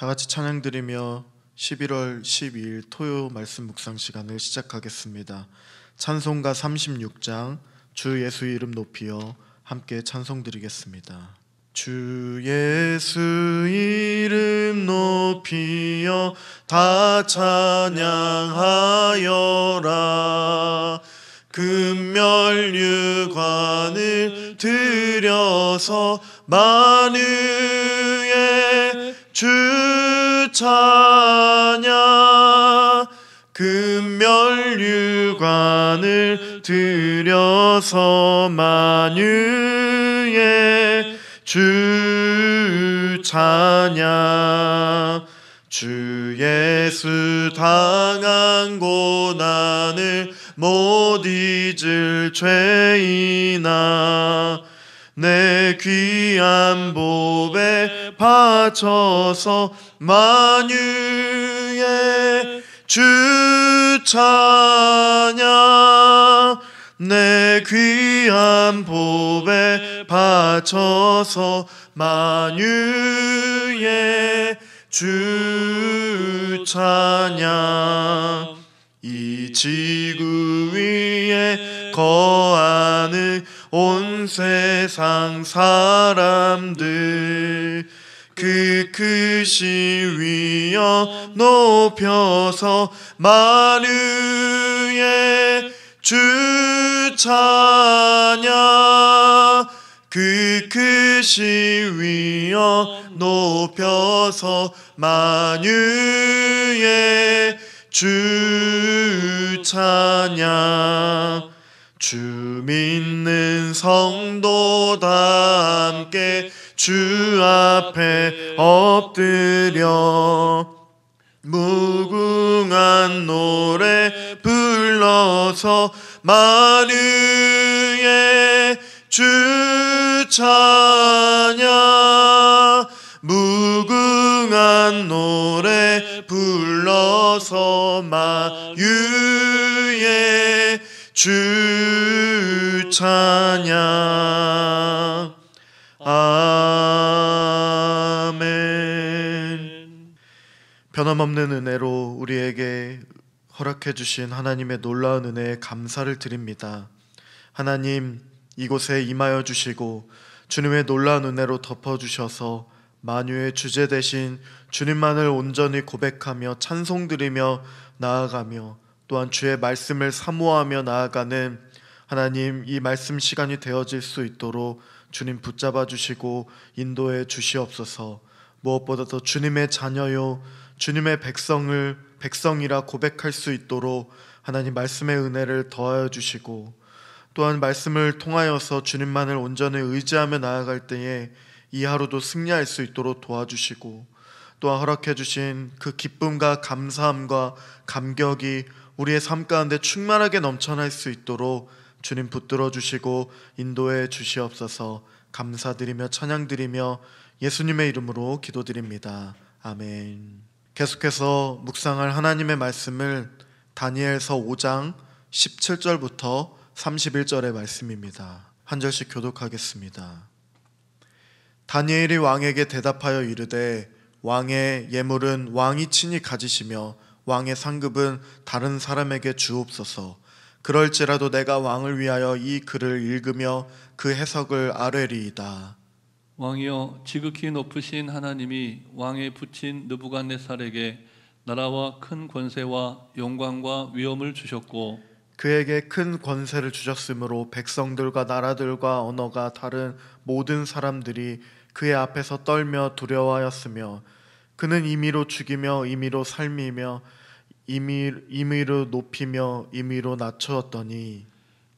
다 같이 찬양 드리며 11월 12일 토요 말씀 묵상 시간을 시작하겠습니다. 찬송가 36장 주 예수 이름 높이여 함께 찬송 드리겠습니다. 주 예수 이름 높이여 다 찬양하여라. 금멸유관을 들여서 만유의 주 찬양. 금멸유관을 들여서 만유의 주 찬양. 주 예수 당한 고난을 못 잊을 죄인아, 내 귀한 보배 바쳐서 만유의 주 찬양. 내 귀한 보배 바쳐서 만유의 주 찬양. 이 지구 위에 거하는 온 세상 사람들, 그 크신 위엄 높여서 만유의 주 찬양. 그 크신 위엄 높여서 만유의 주 찬양. 주 믿는 성도 다 함께 주 앞에 엎드려 무궁한 노래 불러서 만유의 주 찬양. 무궁한 노래 불러서 만유의 주 찬양. 아멘. 변함없는 은혜로 우리에게 허락해 주신 하나님의 놀라운 은혜에 감사를 드립니다. 하나님, 이곳에 임하여 주시고 주님의 놀라운 은혜로 덮어주셔서 만유의 주제 되신 주님만을 온전히 고백하며 찬송드리며 나아가며 또한 주의 말씀을 사모하며 나아가는 하나님, 이 말씀 시간이 되어질 수 있도록 주님 붙잡아 주시고 인도해 주시옵소서. 무엇보다도 주님의 자녀요 주님의 백성이라 고백할 수 있도록 하나님 말씀의 은혜를 더하여 주시고, 또한 말씀을 통하여서 주님만을 온전히 의지하며 나아갈 때에 이 하루도 승리할 수 있도록 도와주시고, 또한 허락해 주신 그 기쁨과 감사함과 감격이 우리의 삶 가운데 충만하게 넘쳐날 수 있도록 주님 붙들어 주시고 인도해 주시옵소서. 감사드리며 찬양드리며 예수님의 이름으로 기도드립니다. 아멘. 계속해서 묵상할 하나님의 말씀을 다니엘서 5장 17절부터 31절의 말씀입니다. 한 절씩 교독하겠습니다. 다니엘이 왕에게 대답하여 이르되, 왕의 예물은 왕이 친히 가지시며 왕의 상급은 다른 사람에게 주옵소서. 그럴지라도 내가 왕을 위하여 이 글을 읽으며 그 해석을 아뢰리이다. 왕이여, 지극히 높으신 하나님이 왕에 붙인 느부갓네살에게 나라와 큰 권세와 영광과 위엄을 주셨고 그에게 큰 권세를 주셨으므로 백성들과 나라들과 언어가 다른 모든 사람들이 그의 앞에서 떨며 두려워하였으며, 그는 임의로 죽이며 임의로 살미며 임의로 높이며 임의로 낮추었더니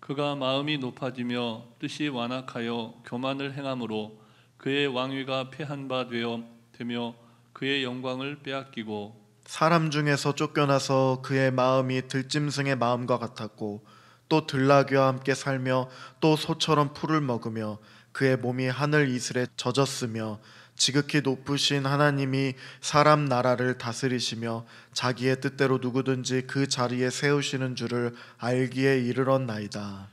그가 마음이 높아지며 뜻이 완악하여 교만을 행함으로 그의 왕위가 패한 바 되며 그의 영광을 빼앗기고 사람 중에서 쫓겨나서 그의 마음이 들짐승의 마음과 같았고, 또 들나귀와 함께 살며 또 소처럼 풀을 먹으며 그의 몸이 하늘 이슬에 젖었으며, 지극히 높으신 하나님이 사람 나라를 다스리시며 자기의 뜻대로 누구든지 그 자리에 세우시는 줄을 알기에 이르렀나이다.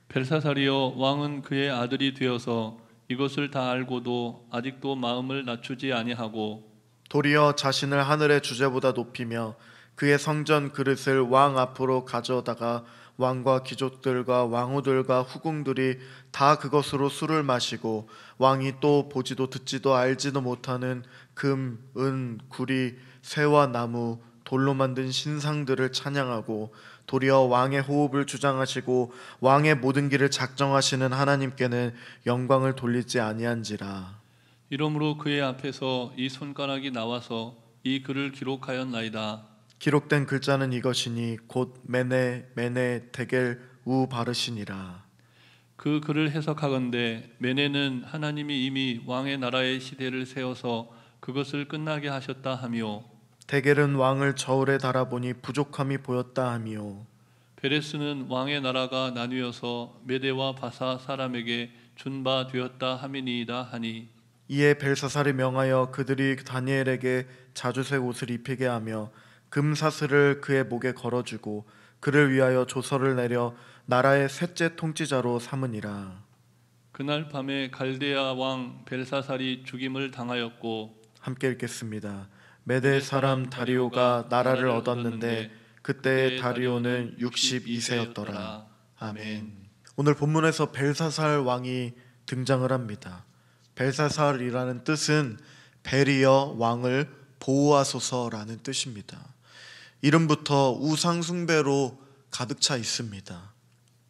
벨사살이여, 왕은 그의 아들이 되어서 이것을 다 알고도 아직도 마음을 낮추지 아니하고 도리어 자신을 하늘의 주제보다 높이며 그의 성전 그릇을 왕 앞으로 가져다가 왕과 귀족들과 왕후들과 후궁들이 다 그것으로 술을 마시고 왕이 또 보지도 듣지도 알지도 못하는 금, 은, 구리, 새와 나무, 돌로 만든 신상들을 찬양하고 도리어 왕의 호흡을 주장하시고 왕의 모든 길을 작정하시는 하나님께는 영광을 돌리지 아니한지라. 이러므로 그의 앞에서 이 손가락이 나와서 이 글을 기록하였나이다. 기록된 글자는 이것이니 곧 메네 메네 데겔 우 바르시니라. 그 글을 해석하건대 메네는 하나님이 이미 왕의 나라의 시대를 세워서 그것을 끝나게 하셨다 하며, 데겔은 왕을 저울에 달아보니 부족함이 보였다 하며, 베레스는 왕의 나라가 나뉘어서 메대와 바사 사람에게 준 바 되었다 함이니이다 하니, 이에 벨사살이 명하여 그들이 다니엘에게 자주색 옷을 입히게 하며 금사슬을 그의 목에 걸어주고 그를 위하여 조서를 내려 나라의 셋째 통치자로 삼으니라. 그날 밤에 갈대아 왕 벨사살이 죽임을 당하였고, 함께 읽겠습니다. 메대 사람 다리오가 나라를 얻었는데 그때 다리오는 62세였더라. 아멘. 오늘 본문에서 벨사살 왕이 등장을 합니다. 벨사살이라는 뜻은 벨이여 왕을 보호하소서라는 뜻입니다. 이름부터 우상 숭배로 가득 차 있습니다.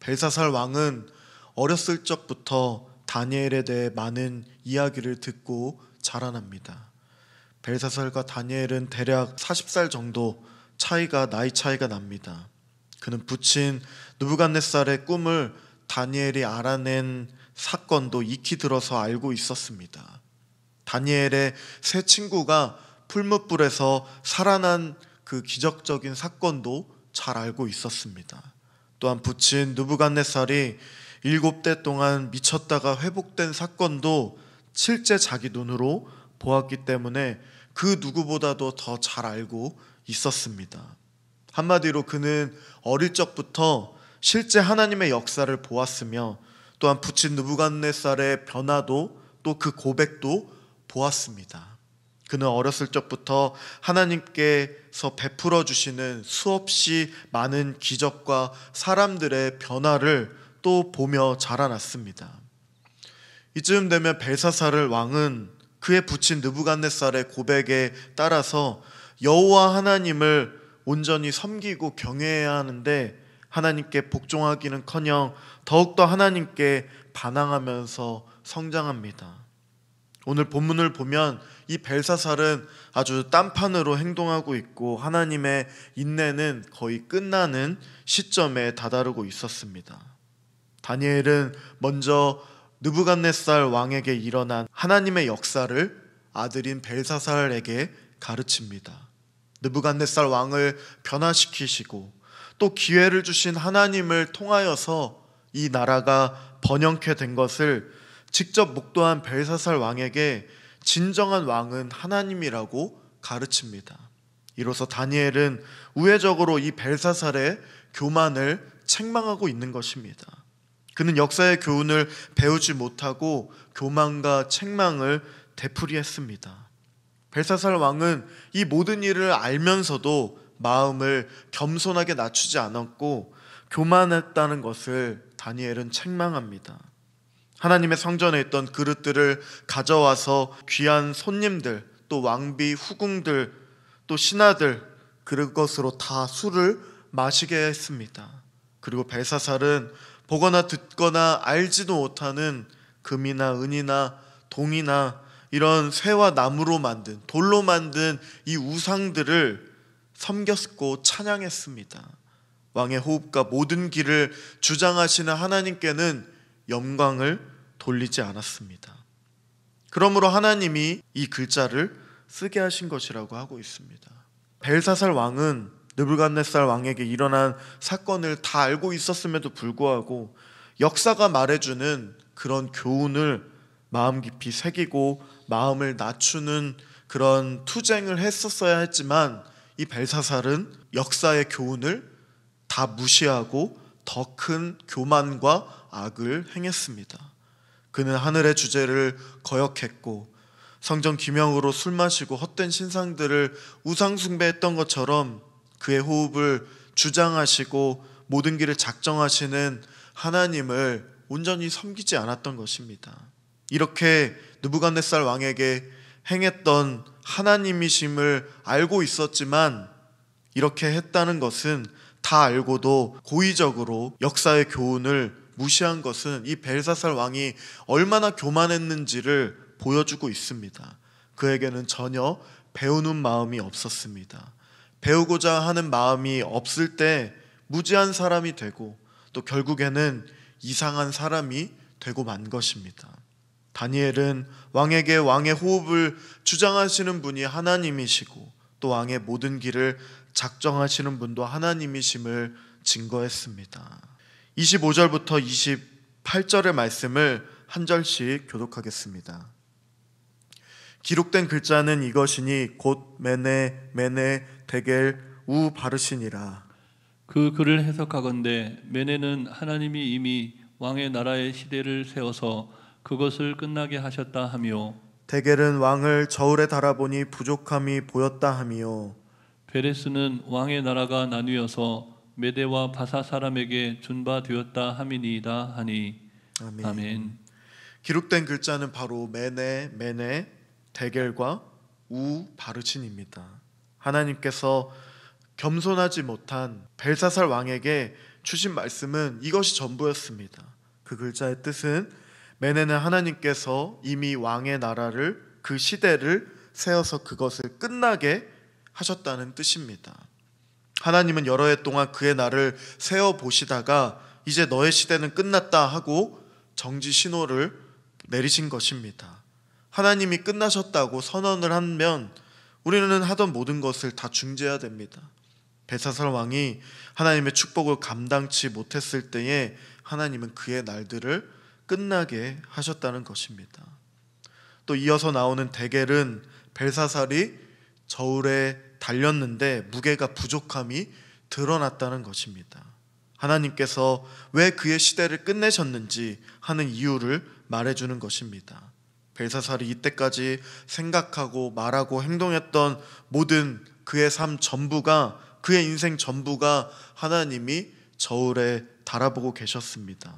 벨사살 왕은 어렸을 적부터 다니엘에 대해 많은 이야기를 듣고 자라납니다. 벨사살과 다니엘은 대략 40살 정도 나이 차이가 납니다. 그는 부친 느부갓네살의 꿈을 다니엘이 알아낸 사건도 익히 들어서 알고 있었습니다. 다니엘의 세 친구가 풀무불에서 살아난 그 기적적인 사건도 잘 알고 있었습니다. 또한 부친 느부갓네살이 7대 동안 미쳤다가 회복된 사건도 실제 자기 눈으로 보았기 때문에 그 누구보다도 더 잘 알고 있었습니다. 한마디로 그는 어릴 적부터 실제 하나님의 역사를 보았으며 또한 부친 느부갓네살의 변화도 또 그 고백도 보았습니다. 그는 어렸을 적부터 하나님께서 베풀어 주시는 수없이 많은 기적과 사람들의 변화를 또 보며 자라났습니다. 이쯤 되면 벨사살 왕은 그의 부친 느부갓네살의 고백에 따라서 여호와 하나님을 온전히 섬기고 경외해야 하는데 하나님께 복종하기는커녕 더욱더 하나님께 반항하면서 성장합니다. 오늘 본문을 보면 이 벨사살은 아주 딴판으로 행동하고 있고 하나님의 인내는 거의 끝나는 시점에 다다르고 있었습니다. 다니엘은 먼저 느부갓네살 왕에게 일어난 하나님의 역사를 아들인 벨사살에게 가르칩니다. 느부갓네살 왕을 변화시키시고 또 기회를 주신 하나님을 통하여서 이 나라가 번영케 된 것을 직접 목도한 벨사살 왕에게 진정한 왕은 하나님이라고 가르칩니다. 이로써 다니엘은 우회적으로 이 벨사살의 교만을 책망하고 있는 것입니다. 그는 역사의 교훈을 배우지 못하고 교만과 책망을 되풀이했습니다. 벨사살 왕은 이 모든 일을 알면서도 마음을 겸손하게 낮추지 않았고 교만했다는 것을 다니엘은 책망합니다. 하나님의 성전에 있던 그릇들을 가져와서 귀한 손님들, 또 왕비, 후궁들, 또 신하들 그것으로 다 술을 마시게 했습니다. 그리고 벨사살은 보거나 듣거나 알지도 못하는 금이나 은이나 동이나 이런 쇠와 나무로 만든 돌로 만든 이 우상들을 섬겼고 찬양했습니다. 왕의 호흡과 모든 길을 주장하시는 하나님께는 영광을 돌리지 않았습니다. 그러므로 하나님이 이 글자를 쓰게 하신 것이라고 하고 있습니다. 벨사살 왕은 느부갓네살 왕에게 일어난 사건을 다 알고 있었음에도 불구하고 역사가 말해주는 그런 교훈을 마음 깊이 새기고 마음을 낮추는 그런 투쟁을 했었어야 했지만 이 벨사살은 역사의 교훈을 다 무시하고 더 큰 교만과 악을 행했습니다. 그는 하늘의 주제를 거역했고 성전 기명으로 술 마시고 헛된 신상들을 우상 숭배했던 것처럼 그의 호흡을 주장하시고 모든 길을 작정하시는 하나님을 온전히 섬기지 않았던 것입니다. 이렇게 느부갓네살 왕에게 행했던 하나님이심을 알고 있었지만 이렇게 했다는 것은 다 알고도 고의적으로 역사의 교훈을 무시한 것은 이 벨사살 왕이 얼마나 교만했는지를 보여주고 있습니다. 그에게는 전혀 배우는 마음이 없었습니다. 배우고자 하는 마음이 없을 때 무지한 사람이 되고 또 결국에는 이상한 사람이 되고 만 것입니다. 다니엘은 왕에게 왕의 호흡을 주장하시는 분이 하나님이시고 또 왕의 모든 길을 작정하시는 분도 하나님이심을 증거했습니다. 25절부터 28절의 말씀을 한 절씩 교독하겠습니다. 기록된 글자는 이것이니 곧 메네, 메네, 데겔, 우 바르시니라. 그 글을 해석하건대 메네는 하나님이 이미 왕의 나라의 시대를 세워서 그것을 끝나게 하셨다 하며, 데겔은 왕을 저울에 달아보니 부족함이 보였다 하며, 베레스는 왕의 나라가 나뉘어서 메대와 바사 사람에게 준 바 되었다 함이니이다 하니. 아멘. 아멘. 기록된 글자는 바로 메네, 메네, 데겔과 우 바르신입니다. 하나님께서 겸손하지 못한 벨사살 왕에게 주신 말씀은 이것이 전부였습니다. 그 글자의 뜻은 메네는 하나님께서 이미 왕의 나라를, 그 시대를 세워서 그것을 끝나게 하셨다는 뜻입니다. 하나님은 여러 해 동안 그의 나를 세워보시다가 이제 너의 시대는 끝났다 하고 정지 신호를 내리신 것입니다. 하나님이 끝나셨다고 선언을 하면 우리는 하던 모든 것을 다 중지해야 됩니다. 벨사살 왕이 하나님의 축복을 감당치 못했을 때에 하나님은 그의 날들을 끝나게 하셨다는 것입니다. 또 이어서 나오는 데겔은 벨사살이 저울에 달렸는데 무게가 부족함이 드러났다는 것입니다. 하나님께서 왜 그의 시대를 끝내셨는지 하는 이유를 말해주는 것입니다. 벨사살이 이때까지 생각하고 말하고 행동했던 모든 그의 삶 전부가, 그의 인생 전부가 하나님이 저울에 달아보고 계셨습니다.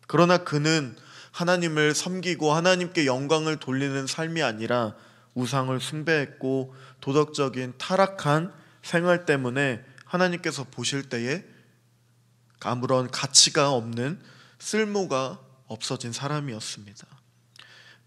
그러나 그는 하나님을 섬기고 하나님께 영광을 돌리는 삶이 아니라 우상을 숭배했고 도덕적인 타락한 생활 때문에 하나님께서 보실 때에 아무런 가치가 없는, 쓸모가 없어진 사람이었습니다.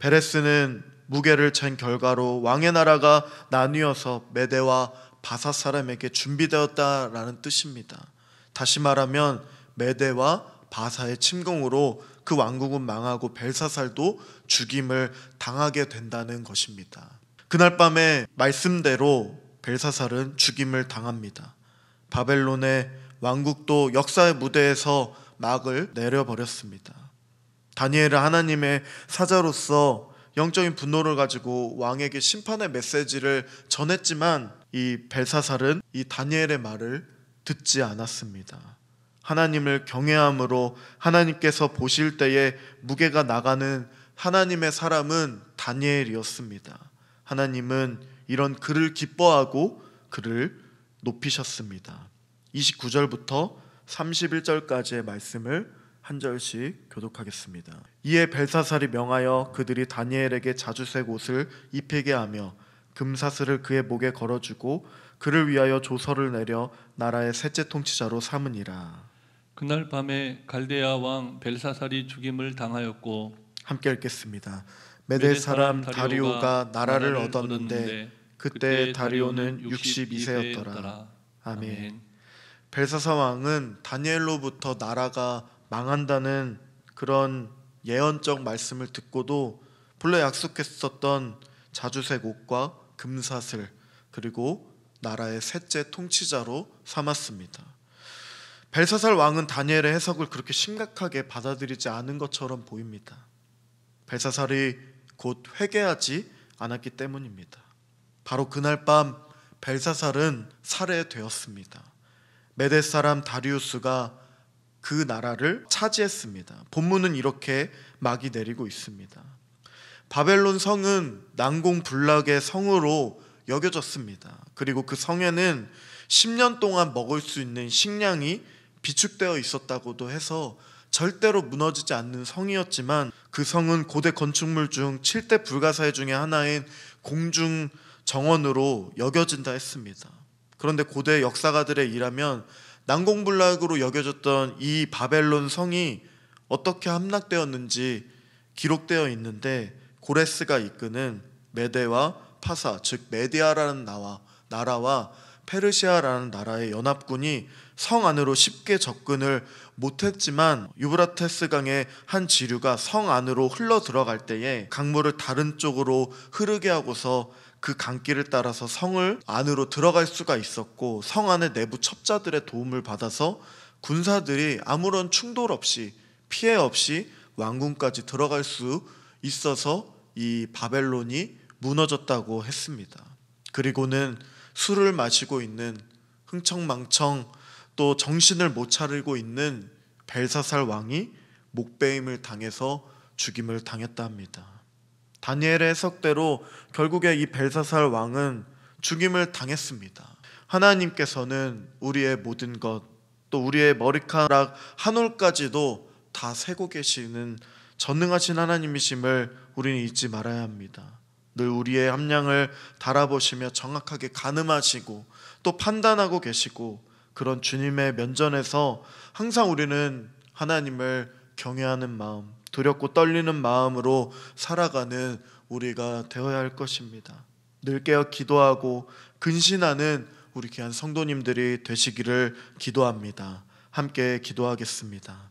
베레스는 무게를 잰 결과로 왕의 나라가 나뉘어서 메대와 바사 사람에게 준비되었다라는 뜻입니다. 다시 말하면 메대와 바사의 침공으로 그 왕국은 망하고 벨사살도 죽임을 당하게 된다는 것입니다. 그날 밤에 말씀대로 벨사살은 죽임을 당합니다. 바벨론의 왕국도 역사의 무대에서 막을 내려버렸습니다. 다니엘은 하나님의 사자로서 영적인 분노를 가지고 왕에게 심판의 메시지를 전했지만 이 벨사살은 이 다니엘의 말을 듣지 않았습니다. 하나님을 경외함으로 하나님께서 보실 때에 무게가 나가는 하나님의 사람은 다니엘이었습니다. 하나님은 이런 그를 기뻐하고 그를 높이셨습니다. 29절부터 31절까지의 말씀을 한 절씩 교독하겠습니다. 이에 벨사살이 명하여 그들이 다니엘에게 자주색 옷을 입히게 하며 금사슬을 그의 목에 걸어주고 그를 위하여 조서를 내려 나라의 셋째 통치자로 삼으니라. 그날 밤에 갈대아 왕 벨사살이 죽임을 당하였고, 함께 읽겠습니다. 메대 사람 다리오가 나라를 얻었는데 그때 다리오는 62세였더라. 아멘. 벨사살 왕은 다니엘로부터 나라가 망한다는 그런 예언적 말씀을 듣고도 본래 약속했었던 자주색 옷과 금사슬, 그리고 나라의 셋째 통치자로 삼았습니다. 벨사살 왕은 다니엘의 해석을 그렇게 심각하게 받아들이지 않은 것처럼 보입니다. 벨사살이 곧 회개하지 않았기 때문입니다. 바로 그날 밤 벨사살은 살해되었습니다. 메대 사람 다리우스가 그 나라를 차지했습니다. 본문은 이렇게 막이 내리고 있습니다. 바벨론 성은 난공불락의 성으로 여겨졌습니다. 그리고 그 성에는 10년 동안 먹을 수 있는 식량이 비축되어 있었다고도 해서 절대로 무너지지 않는 성이었지만, 그 성은 고대 건축물 중 7대 불가사의 중에 하나인 공중 정원으로 여겨진다 했습니다. 그런데 고대 역사가들에 의하면 난공불락으로 여겨졌던 이 바벨론 성이 어떻게 함락되었는지 기록되어 있는데, 고레스가 이끄는 메데와 파사, 즉 메디아라는 나라와 페르시아라는 나라의 연합군이 성 안으로 쉽게 접근을 못했지만, 유브라테스 강의 한 지류가 성 안으로 흘러 들어갈 때에 강물을 다른 쪽으로 흐르게 하고서 그 강길을 따라서 성을 안으로 들어갈 수가 있었고, 성 안의 내부 첩자들의 도움을 받아서 군사들이 아무런 충돌 없이 피해 없이 왕궁까지 들어갈 수 있어서 이 바벨론이 무너졌다고 했습니다. 그리고는 술을 마시고 있는 흥청망청 또 정신을 못 차리고 있는 벨사살 왕이 목베임을 당해서 죽임을 당했다 합니다. 다니엘의 해석대로 결국에 이 벨사살 왕은 죽임을 당했습니다. 하나님께서는 우리의 모든 것, 또 우리의 머리카락 한 올까지도 다 세고 계시는 전능하신 하나님이심을 우리는 잊지 말아야 합니다. 늘 우리의 함량을 달아보시며 정확하게 가늠하시고 또 판단하고 계시고, 그런 주님의 면전에서 항상 우리는 하나님을 경외하는 마음, 두렵고 떨리는 마음으로 살아가는 우리가 되어야 할 것입니다. 늘 깨어 기도하고 근신하는 우리 귀한 성도님들이 되시기를 기도합니다. 함께 기도하겠습니다.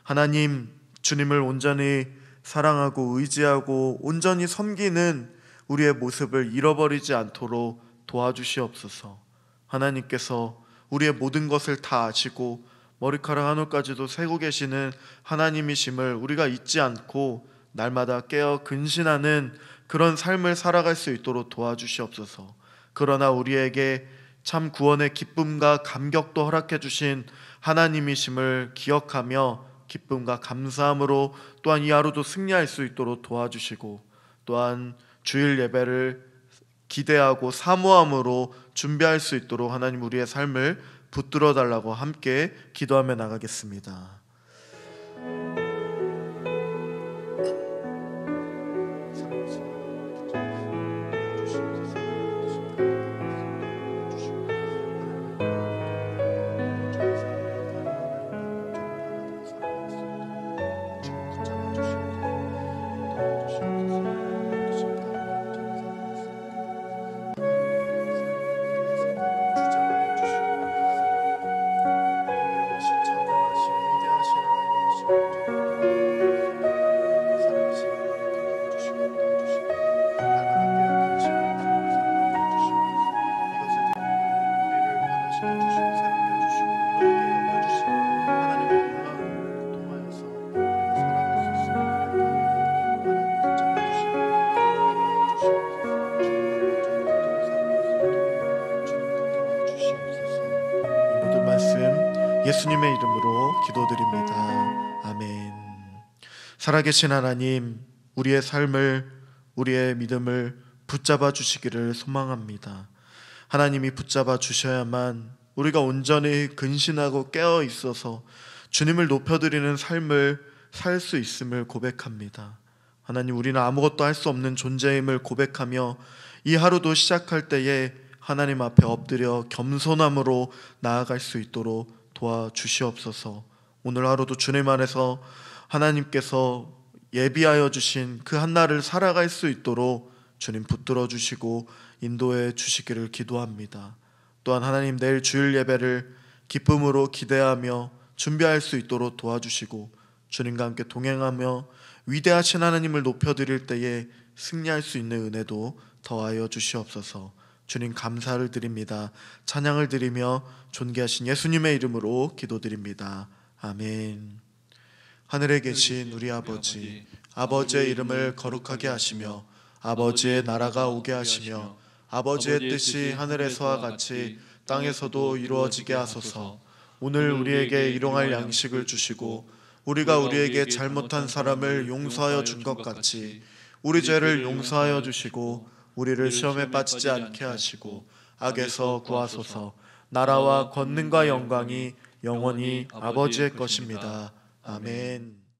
하나님, 주님을 온전히 사랑하고 의지하고 온전히 섬기는 우리의 모습을 잃어버리지 않도록 도와주시옵소서. 하나님께서 우리의 모든 것을 다 아시고 머리카락 한 올까지도 세고 계시는 하나님이심을 우리가 잊지 않고 날마다 깨어 근신하는 그런 삶을 살아갈 수 있도록 도와주시옵소서. 그러나 우리에게 참 구원의 기쁨과 감격도 허락해 주신 하나님이심을 기억하며 기쁨과 감사함으로 또한 이 하루도 승리할 수 있도록 도와주시고, 또한 주일 예배를 기대하고 사모함으로 준비할 수 있도록 하나님 우리의 삶을 붙들어 달라고 함께 기도하며 나가겠습니다. 예수님의 이름으로 기도드립니다. 아멘. 살아계신 하나님, 우리의 삶을, 우리의 믿음을 붙잡아 주시기를 소망합니다. 하나님이 붙잡아 주셔야만 우리가 온전히 근신하고 깨어 있어서 주님을 높여드리는 삶을 살 수 있음을 고백합니다. 하나님, 우리는 아무것도 할 수 없는 존재임을 고백하며 이 하루도 시작할 때에 하나님 앞에 엎드려 겸손함으로 나아갈 수 있도록 도와주시옵소서. 오늘 하루도 주님 안에서 하나님께서 예비하여 주신 그 한날을 살아갈 수 있도록 주님 붙들어 주시고 인도해 주시기를 기도합니다. 또한 하나님, 내일 주일 예배를 기쁨으로 기대하며 준비할 수 있도록 도와주시고 주님과 함께 동행하며 위대하신 하나님을 높여드릴 때에 승리할 수 있는 은혜도 더하여 주시옵소서. 주님 감사를 드립니다. 찬양을 드리며 존귀하신 예수님의 이름으로 기도드립니다. 아멘. 하늘에 계신 우리 아버지, 아버지의 이름을 거룩하게 하시며 아버지의 나라가 오게 하시며 아버지의 뜻이 하늘에서와 같이 땅에서도 이루어지게 하소서. 오늘 우리에게 일용할 양식을 주시고 우리가 우리에게 잘못한 사람을 용서하여 준 것 같이 우리 죄를 용서하여 주시고 우리를 시험에 빠지지 않게 하시고 악에서 구하소서. 나라와 권능과 영광이 영원히 아버지의 것입니다. 아멘.